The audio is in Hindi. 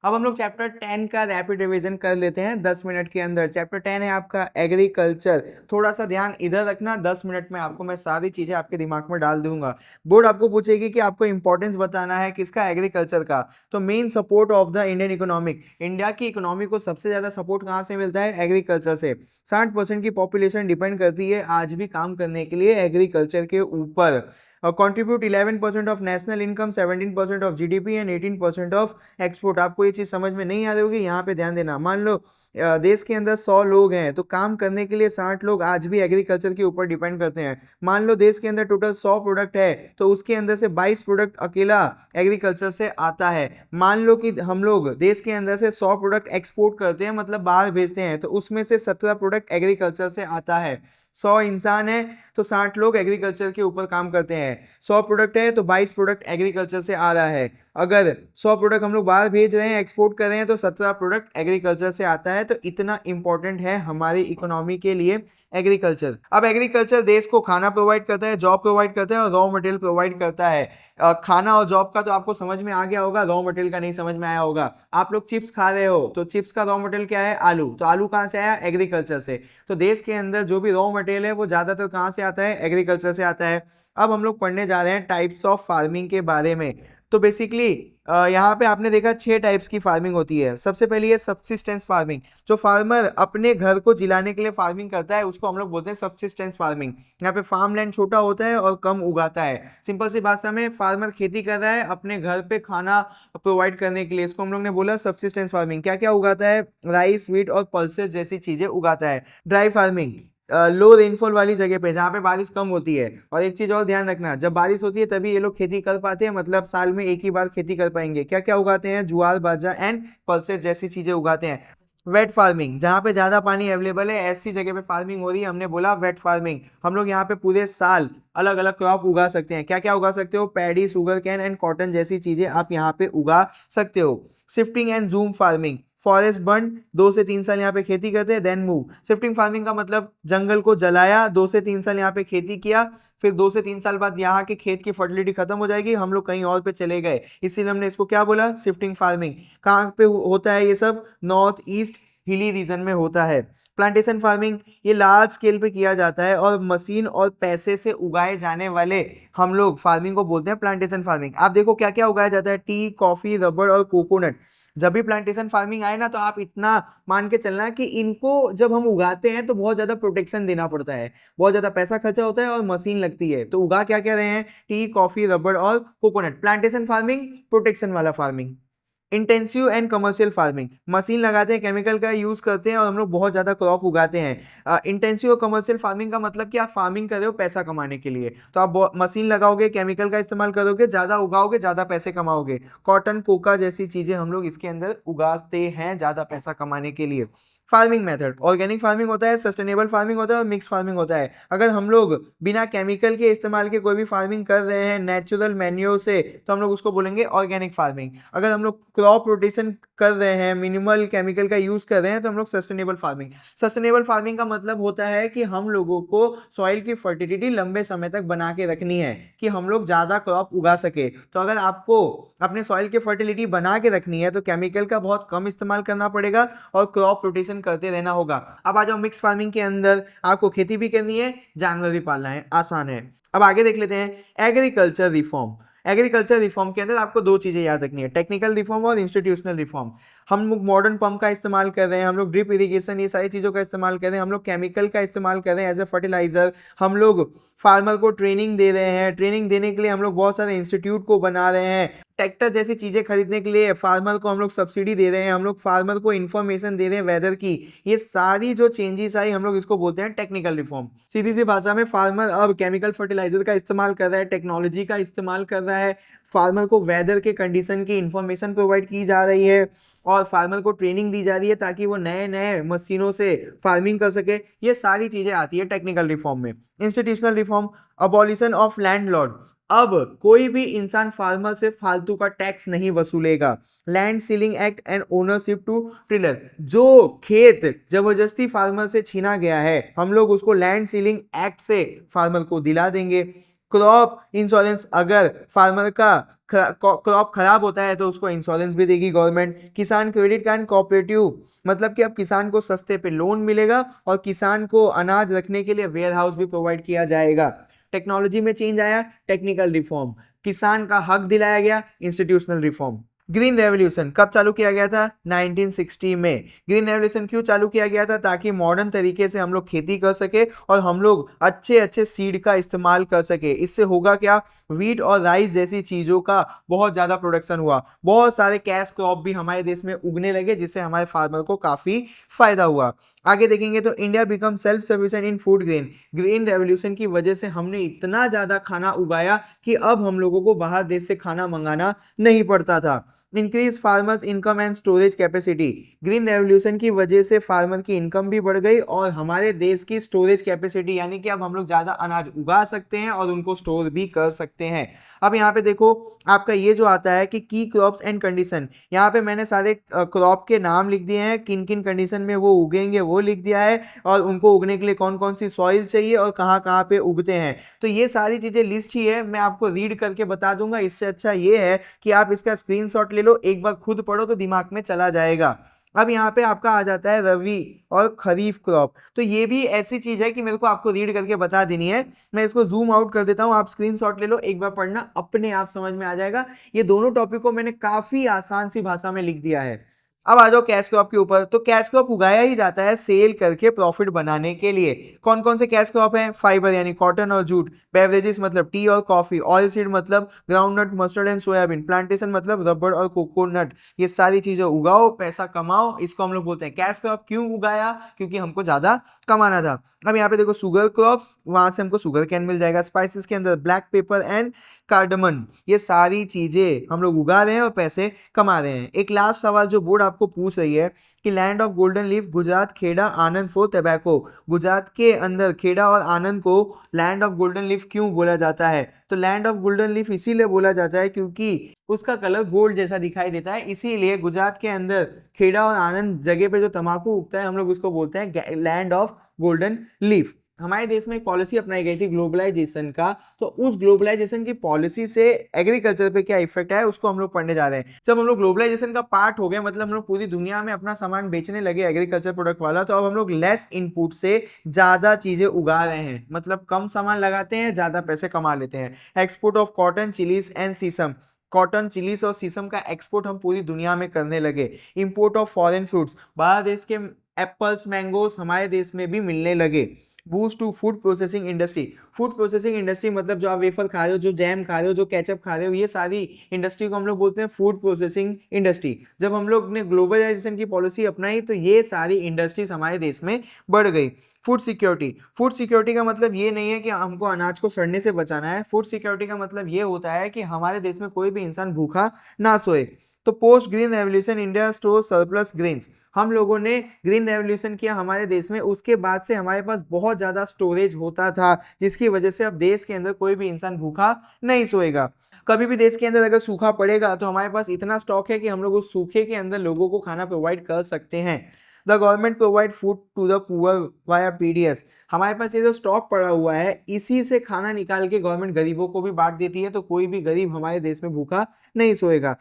अब हम लोग चैप्टर 10 का रैपिड रिवीजन कर लेते हैं 10 मिनट के अंदर। चैप्टर 10 है आपका एग्रीकल्चर। थोड़ा सा ध्यान इधर रखना, 10 मिनट में आपको मैं सारी चीजें आपके दिमाग में डाल दूंगा। बोर्ड आपको पूछेगी कि आपको इंपॉर्टेंस बताना है किसका, एग्रीकल्चर का। तो main support of the Indian economic, India की इकोनॉमी को सबसे ज्यादा सपोर्ट कहाँ से मिलता है, एग्रीकल्चर से। 60% की पॉपुलेशन डिपेंड करती है आज भी काम करने के लिए एग्रीकल्चर के ऊपर। Contribute 11% of national income, 17% of GDP and 18% of export. आपको ये चीज समझ में नहीं आ रही होगी, यहाँ पे ध्यान देना। मान लो देश के अंदर 100 लोग हैं तो काम करने के लिए 60 लोग आज भी एग्रीकल्चर के ऊपर डिपेंड करते हैं। मान लो देश के अंदर टोटल 100 प्रोडक्ट है तो उसके अंदर से 22 प्रोडक्ट अकेला एग्रीकल्चर से आता है। मान लो कि हम लोग देश के अंदर से 100 प्रोडक्ट एक्सपोर्ट करते हैं, मतलब बाहर भेजते हैं, तो उसमें से 17 प्रोडक्ट एग्रीकल्चर से आता है। 100 इंसान है तो 60 लोग एग्रीकल्चर के ऊपर काम करते हैं। 100 प्रोडक्ट है तो 22 प्रोडक्ट एग्रीकल्चर से आ रहा है। अगर 100 प्रोडक्ट हम लोग बाहर भेज रहे हैं, एक्सपोर्ट कर रहे हैं, तो 17 प्रोडक्ट एग्रीकल्चर से आता है। तो इतना इंपॉर्टेंट है हमारी इकोनॉमी के लिए एग्रीकल्चर। अब एग्रीकल्चर देश को खाना प्रोवाइड करता है, जॉब प्रोवाइड करता है और रॉ मटेरियल प्रोवाइड करता है। खाना और जॉब का तो आपको समझ में आ गया होगा, रॉ मटेरियल का नहीं समझ में आया होगा। आप लोग चिप्स खा रहे हो तो चिप्स का रॉ मटेरियल क्या है, आलू। तो आलू कहाँ से आया, एग्रीकल्चर से। तो देश के अंदर जो भी रॉ मटेरियल है वो ज्यादातर कहाँ से आता है, एग्रीकल्चर से आता है। अब हम लोग पढ़ने जा रहे हैं टाइप्स ऑफ फार्मिंग के बारे में। तो बेसिकली यहाँ पे आपने देखा 6 टाइप्स की फार्मिंग होती है। सबसे पहली है सब्सिस्टेंस फार्मिंग, जो फार्मर अपने घर को जिलाने के लिए फार्मिंग करता है उसको हम लोग बोलते हैं सब्सिस्टेंस फार्मिंग। यहाँ पे फार्म लैंड छोटा होता है और कम उगाता है। सिंपल सी भाषा में फार्मर खेती कर रहा है अपने घर पे खाना प्रोवाइड करने के लिए, इसको हम लोग ने बोला सब्सिस्टेंस फार्मिंग। क्या क्या उगाता है, राइस, व्हीट और पल्सेस जैसी चीजें उगाता है। ड्राई फार्मिंग, लो रेनफॉल वाली जगह पे जहाँ पे बारिश कम होती है। और एक चीज और ध्यान रखना, जब बारिश होती है तभी ये लोग खेती कर पाते हैं, मतलब साल में एक ही बार खेती कर पाएंगे। क्या क्या उगाते हैं, ज्वार, बाजरा एंड पल्सेस जैसी चीजें उगाते हैं। वेट फार्मिंग, जहाँ पे ज्यादा पानी अवेलेबल है ऐसी जगह पे फार्मिंग हो रही है, हमने बोला वेट फार्मिंग। हम लोग यहाँ पे पूरे साल अलग अलग क्रॉप उगा सकते हैं। क्या क्या उगा सकते हो, paddy, sugar cane and cotton जैसी चीजें आप यहाँ पे उगा सकते हो। Shifting and zoom farming, forest burn, 2 से 3 साल यहाँ पे खेती करते हैं देन मूव। शिफ्टिंग फार्मिंग का मतलब जंगल को जलाया, 2 से 3 साल यहाँ पे खेती किया, फिर 2 से 3 साल बाद यहाँ के खेत की फर्टिलिटी खत्म हो जाएगी, हम लोग कहीं और पे चले गए, इसीलिए हमने इसको क्या बोला, शिफ्टिंग फार्मिंग। कहाँ पे होता है ये सब, नॉर्थ ईस्ट हिली रीजन में होता है। प्लांटेशन फार्मिंग, ये लार्ज स्केल पे किया जाता है और मशीन और पैसे से उगाए जाने वाले हम लोग फार्मिंग को बोलते हैं प्लांटेशन फार्मिंग। आप देखो क्या क्या उगाया जाता है, टी, कॉफी, रबर और कोकोनट। जब भी प्लांटेशन फार्मिंग आए ना तो आप इतना मान के चलना कि इनको जब हम उगाते हैं तो बहुत ज्यादा प्रोटेक्शन देना पड़ता है, बहुत ज्यादा पैसा खर्चा होता है और मशीन लगती है। तो उगा क्या क्या रहे हैं, टी, कॉफी, रबर और कोकोनट। प्लांटेशन फार्मिंग प्रोटेक्शन वाला farming. Intensive and commercial farming, machine लगाते हैं, केमिकल का यूज करते हैं और हम लोग बहुत ज्यादा क्रॉप उगाते हैं। इंटेंसिव और कमर्शियल फार्मिंग का मतलब कि आप फार्मिंग कर रहे हो पैसा कमाने के लिए, तो आप मशीन लगाओगे, केमिकल का इस्तेमाल करोगे, ज्यादा उगाओगे, ज्यादा पैसे कमाओगे। कॉटन, कोका जैसी चीजें हम लोग इसके अंदर उगाते हैं ज्यादा पैसा कमाने के लिए। फार्मिंग मेथड, ऑर्गेनिक फार्मिंग होता है, सस्टेनेबल फार्मिंग होता है और मिक्स फार्मिंग होता है। अगर हम लोग बिना केमिकल के इस्तेमाल के कोई भी फार्मिंग कर रहे हैं नेचुरल मैन्योर से, तो हम लोग उसको बोलेंगे ऑर्गेनिक फार्मिंग। अगर हम लोग क्रॉप रोटेशन कर रहे हैं, मिनिमल केमिकल का यूज कर रहे हैं, तो हम लोग सस्टेनेबल फार्मिंग। सस्टेनेबल फार्मिंग का मतलब होता है कि हम लोगों को सॉइल की फर्टिलिटी लंबे समय तक बना के रखनी है कि हम लोग ज्यादा क्रॉप उगा सके। तो अगर आपको अपने सॉइल की फर्टिलिटी बना के रखनी है तो केमिकल का बहुत कम इस्तेमाल करना पड़ेगा और क्रॉप रोटेशन करते रहना होगा। अब आ जाओ मिक्स फार्मिंग के अंदर, आपको खेती भी करनी है, जानवर भी पालना है, आसान है। अब आगे देख लेते हैं एग्रीकल्चर रिफॉर्म। एग्रीकल्चर रिफॉर्म के अंदर आपको 2 चीजें याद रखनी है, टेक्निकल रिफॉर्म और इंस्टीट्यूशनल रिफॉर्म। हम लोग मॉडर्न पंप का इस्तेमाल कर रहे हैं, हम लोग ड्रिप इरिगेशन, ये सारी चीजों का इस्तेमाल कर रहे हैं, हम लोग केमिकल का इस्तेमाल कर रहे हैं एज ए फर्टिलाइजर। हम लोग फार्मर को ट्रेनिंग दे रहे हैं, ट्रेनिंग देने के लिए हम लोग बहुत सारे इंस्टीट्यूट को बना रहे हैं। ट्रैक्टर जैसी चीजें खरीदने के लिए फार्मर को हम लोग सब्सिडी दे रहे हैं, हम लोग फार्मर को इन्फॉर्मेशन दे रहे हैं वेदर की। ये सारी जो चेंजेस आई हम लोग इसको बोलते हैं टेक्निकल रिफॉर्म। सीधी सी भाषा में फार्मर अब केमिकल फर्टिलाइजर का इस्तेमाल कर रहा है, टेक्नोलॉजी का इस्तेमाल कर रहा है, फार्मर को वेदर के कंडीशन की इंफॉर्मेशन प्रोवाइड की जा रही है और फार्मर को ट्रेनिंग दी जा रही है ताकि वो नए नए मशीनों से फार्मिंग कर सके। ये सारी चीजें आती है टेक्निकल रिफॉर्म में। Institutional reform, abolition of landlord, अब कोई भी इंसान फार्मर से फालतू का टैक्स नहीं वसूलेगा। Land ceiling act and ownership to tiller, जो खेत जबरदस्ती फार्मर से छीना गया है हम लोग उसको लैंड सीलिंग एक्ट से फार्मर को दिला देंगे। क्रॉप इंश्योरेंस, अगर फार्मर का क्रॉप खराब होता है तो उसको इंश्योरेंस भी देगी गवर्नमेंट। किसान क्रेडिट कार्ड कोऑपरेटिव, मतलब कि अब किसान को सस्ते पे लोन मिलेगा और किसान को अनाज रखने के लिए वेयर हाउस भी प्रोवाइड किया जाएगा। टेक्नोलॉजी में चेंज आया, टेक्निकल रिफॉर्म, किसान का हक दिलाया गया, इंस्टीट्यूशनल रिफॉर्म। ग्रीन रेवोल्यूशन कब चालू किया गया था? 1960 में। ग्रीन रेवोल्यूशन क्यों चालू किया गया था? ताकि मॉडर्न तरीके से हम लोग खेती कर सके और हम लोग अच्छे अच्छे सीड का इस्तेमाल कर सके। इससे होगा क्या? वीट और राइस जैसी चीजों का बहुत ज्यादा प्रोडक्शन हुआ, बहुत सारे कैश क्रॉप भी हमारे देश में उगने लगे, जिससे हमारे फार्मर को काफी फायदा हुआ। आगे देखेंगे तो इंडिया बिकम सेल्फ सफिशिएंट इन फूड ग्रेन। ग्रीन रेवोल्यूशन की वजह से हमने इतना ज्यादा खाना उगाया कि अब हम लोगों को बाहर देश से खाना मंगाना नहीं पड़ता था। Increase farmers income and storage capacity. Green revolution की वजह से फार्मर की इनकम भी बढ़ गई और हमारे देश की स्टोरेज कैपेसिटी, यानी कि अब हम लोग ज्यादा अनाज उगा सकते हैं और उनको स्टोर भी कर सकते हैं। अब यहाँ पे देखो आपका ये जो आता है कि की क्रॉप्स एंड कंडीशन, यहाँ पे मैंने सारे क्रॉप के नाम लिख दिए हैं, किन किन कंडीशन में वो उगेंगे वो लिख दिया है, और उनको उगने के लिए कौन कौन सी सॉइल चाहिए और कहाँ कहाँ पे उगते हैं। तो ये सारी चीजें लिस्ट ही है, मैं आपको रीड करके बता दूंगा। इससे अच्छा ये है कि आप इसका स्क्रीनशॉट ले लो, एक बार खुद पढ़ो तो दिमाग में चला जाएगा। अब यहाँ पे आपका आ जाता है रवि और खरीफ क्रॉप। तो ये भी ऐसी चीज है कि मेरे को आपको रीड करके बता देनी है। मैं इसको जूम आउट कर देता हूँ, आप स्क्रीनशॉट ले लो, एक बार पढ़ना, अपने आप समझ में आ जाएगा। ये दोनों टॉपिक को मैंने काफी आसान सी भाषा में लिख दिया है। अब आ जाओ कैश क्रॉप के ऊपर। तो कैश क्रॉप उगाया ही जाता है सेल करके प्रॉफिट बनाने के लिए। कौन कौन से कैश क्रॉप हैं? फाइबर यानी कॉटन और जूट, बेवरेजेस मतलब टी और कॉफी, ऑयल सीड मतलब groundnut mustard and soybean, plantation मतलब रबर और कोकोनट। ये सारी चीजें उगाओ, पैसा कमाओ, इसको हम लोग बोलते हैं कैश क्रॉप। क्यों उगाया? क्योंकि हमको ज्यादा कमाना था। अब यहाँ पे देखो शुगर क्रॉप्स, वहां से हमको शुगर कैन मिल जाएगा। स्पाइसेस के अंदर ब्लैक पेपर एंड कार्डमन, ये सारी चीजें हम लोग उगा रहे हैं और पैसे कमा रहे हैं। एक लास्ट सवाल जो बोर्ड आपको पूछ रही है कि land of golden leaf Gujarat, Kheda, Anand for tobacco. Gujarat के अंदर खेड़ा और आनंद को लैंड ऑफ गोल्डन लीफ क्यों बोला जाता है? तो लैंड ऑफ गोल्डन लीफ इसीलिए बोला जाता है क्योंकि उसका कलर गोल्ड जैसा दिखाई देता है, इसीलिए गुजरात के अंदर खेड़ा और आनंद जगह पे जो तंबाकू उगता है हम लोग उसको बोलते हैं लैंड ऑफ गोल्डन लीफ। हमारे देश में एक पॉलिसी अपनाई गई थी ग्लोबलाइजेशन का, तो उस ग्लोबलाइजेशन की पॉलिसी से एग्रीकल्चर पे क्या इफेक्ट है उसको हम लोग पढ़ने जा रहे हैं। जब हम लोग ग्लोबलाइजेशन का पार्ट हो गए, मतलब हम लोग पूरी दुनिया में अपना सामान बेचने लगे एग्रीकल्चर प्रोडक्ट वाला, तो अब हम लोग लेस इनपुट से ज्यादा चीजें उगा रहे हैं, मतलब कम सामान लगाते हैं, ज्यादा पैसे कमा लेते हैं। Export of cotton, chillies and sesame, cotton, chillies और सीसम का एक्सपोर्ट हम पूरी दुनिया में करने लगे। इंपोर्ट ऑफ फॉरेन फ्रूट्स, बाहर देश के एप्पल्स, मैंगोस हमारे देश में भी मिलने लगे। Boost to food processing industry, food processing industry मतलब जो आप वेफर खा रहे हो, जो जैम खा रहे हो, जो केचप खा रहे हो, ये सारी इंडस्ट्री को हम लोग बोलते हैं फूड प्रोसेसिंग इंडस्ट्री। जब हम लोग ने ग्लोबलाइजेशन की पॉलिसी अपनाई तो ये सारी इंडस्ट्रीज हमारे देश में बढ़ गई। फूड सिक्योरिटी, फूड सिक्योरिटी का मतलब ये नहीं है कि हमको अनाज को सड़ने से बचाना है। फूड सिक्योरिटी का मतलब ये होता है कि हमारे देश में कोई भी इंसान भूखा ना सोए। तो post green revolution India store surplus grains, हम लोगों ने ग्रीन रेवोल्यूशन किया हमारे देश में, उसके बाद से हमारे पास बहुत ज्यादा स्टोरेज होता था, जिसकी वजह से अब देश के अंदर कोई भी इंसान भूखा नहीं सोएगा। कभी भी देश के अंदर अगर सूखा पड़ेगा तो हमारे पास इतना स्टॉक है कि हम लोग उस सूखे के अंदर लोगों को खाना प्रोवाइड कर सकते हैं। The government provide food to the poor via PDS, हमारे पास ये जो स्टॉक पड़ा हुआ है इसी से खाना निकाल के गवर्नमेंट गरीबों को भी बांट देती है, तो कोई भी गरीब हमारे देश में भूखा नहीं सोएगा।